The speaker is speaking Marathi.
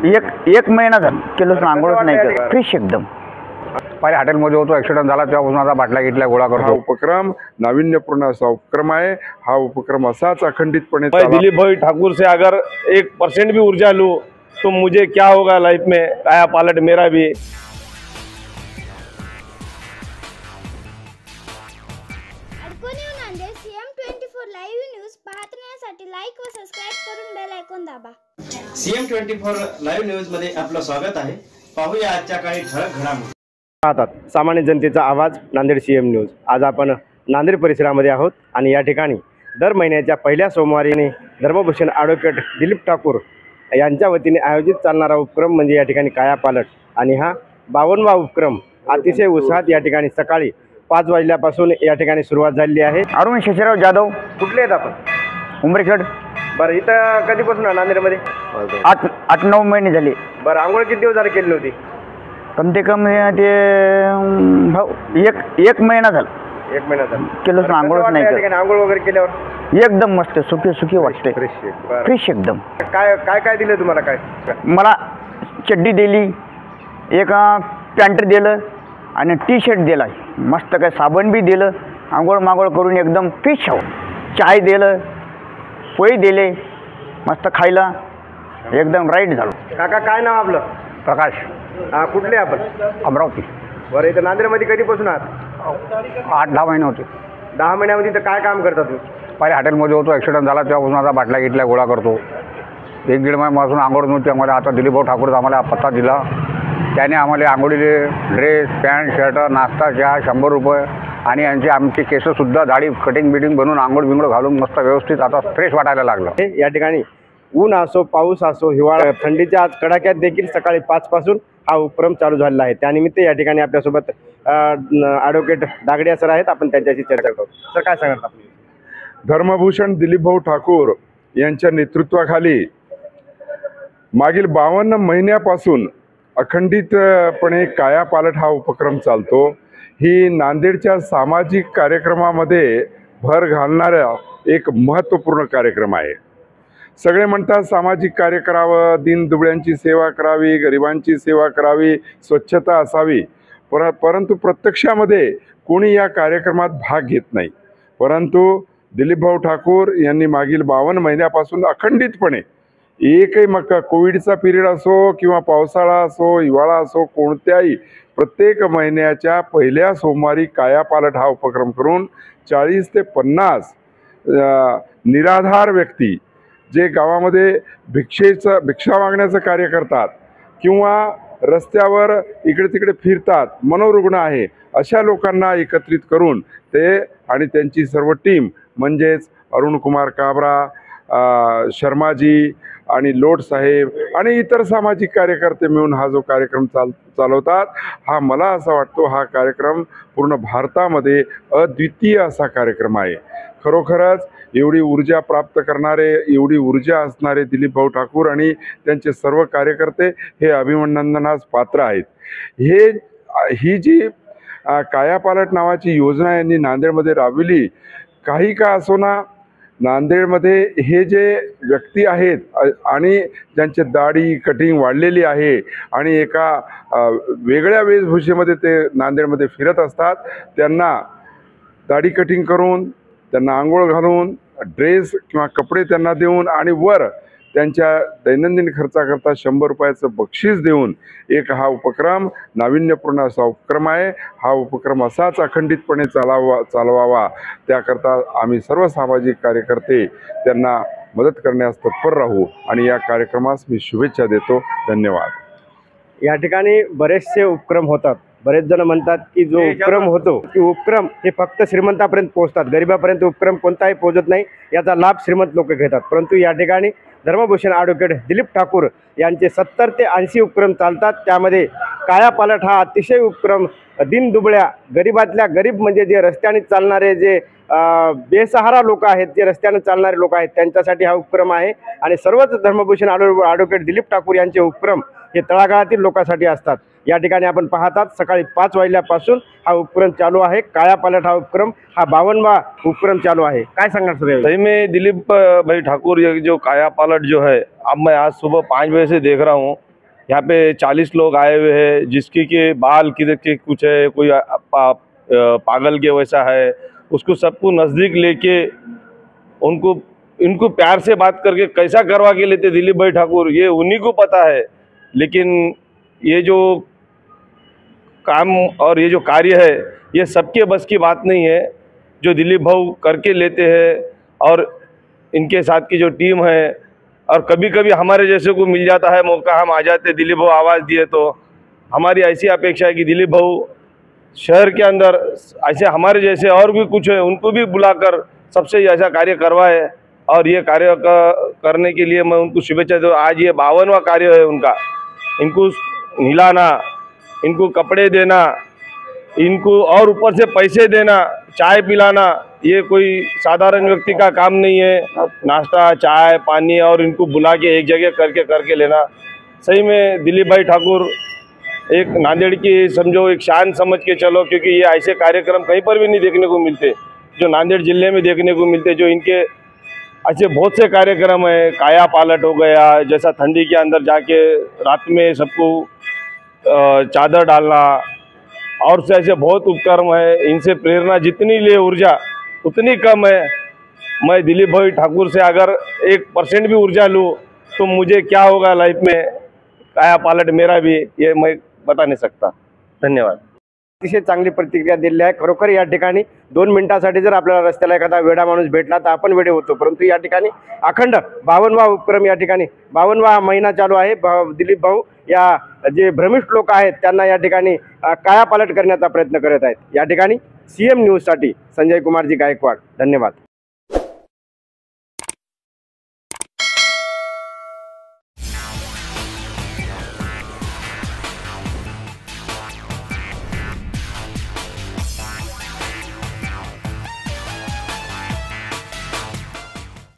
एक महिना झाला केलोच आंघोळच नाही केलं, फ्रेश एकदम. पहिले हॉटेलमध्ये होतो, ॲक्सिडेंट झाला तेव्हापासून आता बाटल्या गिटल्या गोळा करतो. हा उपक्रम नाविन्यपूर्ण असा उपक्रम आहे. हा उपक्रम असाच अखंडितपणे दिलीप भाई ठाकुर से अगर 1% भी ऊर्जा लूँ तो मुझे क्या होगा लाइफ में, काया पालट मेरा भी. CM24 लाईव्ह न्यूज पाहण्यासाठी लाईक व सबस्क्राइब करून बेल आयकॉन दाबा. CM24 लाईव्ह न्यूज मध्ये आपलं स्वागत आहे. पाहूया आजच्या काही ठळक घडामोडी. पाहतात सामान्य जनतेचा आवाज नांदेड CM न्यूज. आज आपण नांदेड परिसरामध्ये आहोत आणि या ठिकाणी दर महिन्याच्या पहिल्या सोमवारीने धर्मभूषण ॲडव्होकेट दिलीप ठाकूर यांच्या वतीने आयोजित चालणारा उपक्रम म्हणजे या ठिकाणी काया पालट, आणि हा 52वा उपक्रम अतिशय उत्साहात या ठिकाणी सकाळी 5 वाजल्यापासून या ठिकाणी सुरुवात झालेली आहे. अरुण शेषराव जाधव, कुठले आहेत आपण? उमरेखेड. बरं, इथं कधीपासून आहे नांदेडमध्ये? 8-9 महिने झाले. बरं, आंघोळ किती दिवस झाले केली नव्हती? कम ते कम ते एक महिना झाला. 1 महिना झाला केलोच आंघोळच नाही केलं. आंघोळ वगैरे केल्यावर एकदम मस्त सुखी वाटते, फ्रेश एकदम. काय काय काय दिलं तुम्हाला? काय मला चड्डी दिली, एक पॅन्ट दिलं आणि टी-शर्ट दिला, मस्त काय साबण बी दिलं. आंघोळ मांघोळ करून एकदम फ्रेश आहो. चाय दिलं, पोळी दिले, मस्त खायला एकदम राईट झालो. काका काय नाव आपलं? प्रकाश. हा, कुठले आपण? अमरावती. बरं, इथं नांदेडमध्ये कधीपासून आहात? 8-10 महिने होते. 10 महिन्यामध्ये इथं काय काम करता तुम्ही? पहिले हॉटेलमध्ये होतो, ॲक्सिडेंट झाला तेव्हापासून आता बाटल्या गिटल्या गोळा करतो. 1-1.5 महिन्यापासून आंघोळ नव्हती आम्हाला. आता दिलीप भाऊ ठाकूर आम्हाला पत्ता दिला, त्याने आम्हाला आंघोळीले ड्रेस, पॅन्ट, शर्ट, नाश्ता, चहा 100 रुपये, आणि आमची केससुद्धा दाढी कटिंग बिटिंग बनवून आंघोळ बिंघोळ घालून मस्त व्यवस्थित आता फ्रेश वाटायला लागलं. या ठिकाणी ऊन असो, पाऊस असो, हिवाळा, थंडीच्या आज कडाक्यात देखील सकाळी 5 पासून हा उपक्रम चालू झालेला आहे. त्यानिमित्त या ठिकाणी आपल्यासोबत ॲडव्होकेट दागडिया सर आहेत. आपण त्यांच्याशी चर्चा करू. सर, काय सांगणार आपण? धर्मभूषण दिलीप भाऊ ठाकूर यांच्या नेतृत्वाखाली मागील 52 महिन्यापासून अखंडितपणे काया पालट हा उपक्रम चालतो. ही नांदेडच्या सामाजिक कार्यक्रमामध्ये भर घालणारा एक महत्त्वपूर्ण कार्यक्रम आहे. सगळे म्हणतात सामाजिक कार्य करावं, दीनदुबळ्यांची सेवा करावी, गरिबांची सेवा करावी, स्वच्छता असावी, परंतु प्रत्यक्षामध्ये कोणी या कार्यक्रमात भाग घेत नाही. परंतु दिलीप भाऊ ठाकूर यांनी मागील 52 महिन्यापासून अखंडितपणे एकही कोविडचा पिरियड असो किंवा पावसाळा असो, हिवाळा असो, कोणत्याही प्रत्येक महिन्याच्या पहिल्या सोमवारी काया पालट हा उपक्रम करून 40 ते 50 निराधार व्यक्ती जे गावामध्ये भिक्षा मागण्याचं कार्य करतात किंवा रस्त्यावर इकडे तिकडे फिरतात, मनोरुग्ण आहे, अशा लोकांना एकत्रित करून ते आणि त्यांची सर्व टीम म्हणजेच अरुण कुमार काबरा, शर्माजी आणि लोट साहेब आणि इतर सामाजिक कार्यकर्ते मिळून हा जो कार्यक्रम चालवतात, हा मला असा वाटतो हा कार्यक्रम पूर्ण भारतामध्ये अद्वितीय असा कार्यक्रम आहे. खरोखरच एवढी ऊर्जा प्राप्त करणारे, एवढी ऊर्जा असणारे दिलीप भाऊ ठाकूर आणि त्यांचे सर्व कार्यकर्ते हे अभिनंदनास पात्र आहेत. ही जी काया पालट नावाची योजना यांनी नांदेडमध्ये राबविली, काही का असोना नांदेडमध्ये हे जे व्यक्ती आहेत आणि ज्यांची दाढी कटिंग वाढलेली आहे आणि एका वेगळ्या वेशभूषेमध्ये ते नांदेडमध्ये फिरत असतात, त्यांना दाढी कटिंग करून, त्यांना आंघोळ घालून, ड्रेस किंवा कपडे त्यांना देऊन आणि वर त्यांच्या दैनंदिन खर्चाकरता 100 रुपयाचं बक्षीस देऊन एक हा उपक्रम नाविन्यपूर्ण असा उपक्रम आहे. हा उपक्रम असाच अखंडितपणे चालवावा त्याकरता आम्ही सर्व सामाजिक कार्यकर्ते त्यांना मदत करण्यास तत्पर राहू आणि या कार्यक्रमास मी शुभेच्छा देतो. धन्यवाद. या ठिकाणी बरेचसे उपक्रम होतात. बरेच जण म्हणतात की जो उपक्रम होतो की उपक्रम हे फक्त श्रीमंतापर्यंत पोहोचतात, गरिबापर्यंत उपक्रम कोणताही पोहोचत नाही. याचा लाभ श्रीमंत लोक घेतात. परंतु या ठिकाणी धर्मभूषण ॲडव्होकेट दिलीप ठाकूर यांचे 70 ते 80 उपक्रम चालतात. त्यामध्ये काया पालट हा अतिशय उपक्रम दीनदुबळ्या, गरिबातल्या गरीब म्हणजे जे रस्त्याने चालणारे, जे बेसहारा लोक आहेत, जे रस्त्याने चालणारे लोक आहेत, त्यांच्यासाठी हा उपक्रम आहे. आणि सर्वच धर्मभूषण ॲडव्होकेट दिलीप ठाकूर यांचे उपक्रम हे तळागाळातील लोकांसाठी असतात. या ठिकाणी आपण पाहतात सकाळी 5 वाजल्यापासून हा उपक्रम चालू आहे. काया पालट हा उपक्रम हा 52वां उपक्रम चालू है। काय सांगणार सर? सही में दिलीप भाई ठाकुर ये जो काया पालट जो है, अब मैं आज सुबह 5 बजे से देख रहा हूँ यहाँ पे 40 लोग आए हुए हैं, जिसके के बाल किधर के कुछ है, कोई पागल के वैसा है, उसको सबको नज़दीक लेके उनको इनको प्यार से बात करके कैसा करवा के लेते दिलीप भाई ठाकुर, ये उन्हीं को पता है। लेकिन ये जो काम और ये जो कार्य है ये सबके बस की बात नहीं है, जो दिलीप भाऊ करके लेते हैं और इनके साथ की जो टीम है। और कभी कभी हमारे जैसे को मिल जाता है मौका, हम आ जाते, दिलीप भाऊ आवाज़ दिए तो हमारी ऐसी अपेक्षा है कि दिलीप भाऊ शहर के अंदर ऐसे हमारे जैसे और भी कुछ है उनको भी बुलाकर सबसे ऐसा कार्य करवाए। और ये कार्य करने के लिए मैं उनको शुभेच्छा दूँ। आज ये 52वां कार्य है उनका। इनको नहलाना, इनको कपड़े देना, इनको और ऊपर से पैसे देना, चाय पिलाना, ये कोई साधारण व्यक्ति का काम नहीं है। नाश्ता, चाय, पानी और इनको बुला के एक जगह करके लेना, सही में दिलीप भाई ठाकुर एक नांदेड़ की समझो एक शान समझ के चलो, क्योंकि ये ऐसे कार्यक्रम कहीं पर भी नहीं देखने को मिलते जो नांदेड़ जिले में देखने को मिलते। जो इनके ऐसे बहुत से कार्यक्रम है, काया पालट हो गया, जैसा ठंडी के अंदर जाके रात में सबको चादर डालना, और से ऐसे बहुत उपक्रम है। इनसे प्रेरणा जितनी ले ऊर्जा उतनी कम है। मैं दिलीप भाई ठाकुर से अगर 1% भी ऊर्जा लूँ तो मुझे क्या होगा लाइफ में, काया पालट मेरा भी, ये मैं बता नहीं सकता। धन्यवाद। अतिशय चांगली प्रतिक्रिया दिली आहे। खरोखर या ठिकाणी 2 मिनिटांसाठी जर आपल्याला रस्त्याला एखादा वेडा माणूस भेटला तर आपण वेडे होतो, परंतु या ठिकाणी अखंड 52वा उपक्रम, या ठिकाणी 52वा महिना चालू आहे। दिलीप भाऊ या जे भ्रमिष्ठ लोक आहेत त्यांना या ठिकाणी कायापालट करण्याचा प्रयत्न करत आहेत। या ठिकाणी CM न्यूजसाठी संजय कुमारजी गायकवाड, धन्यवाद।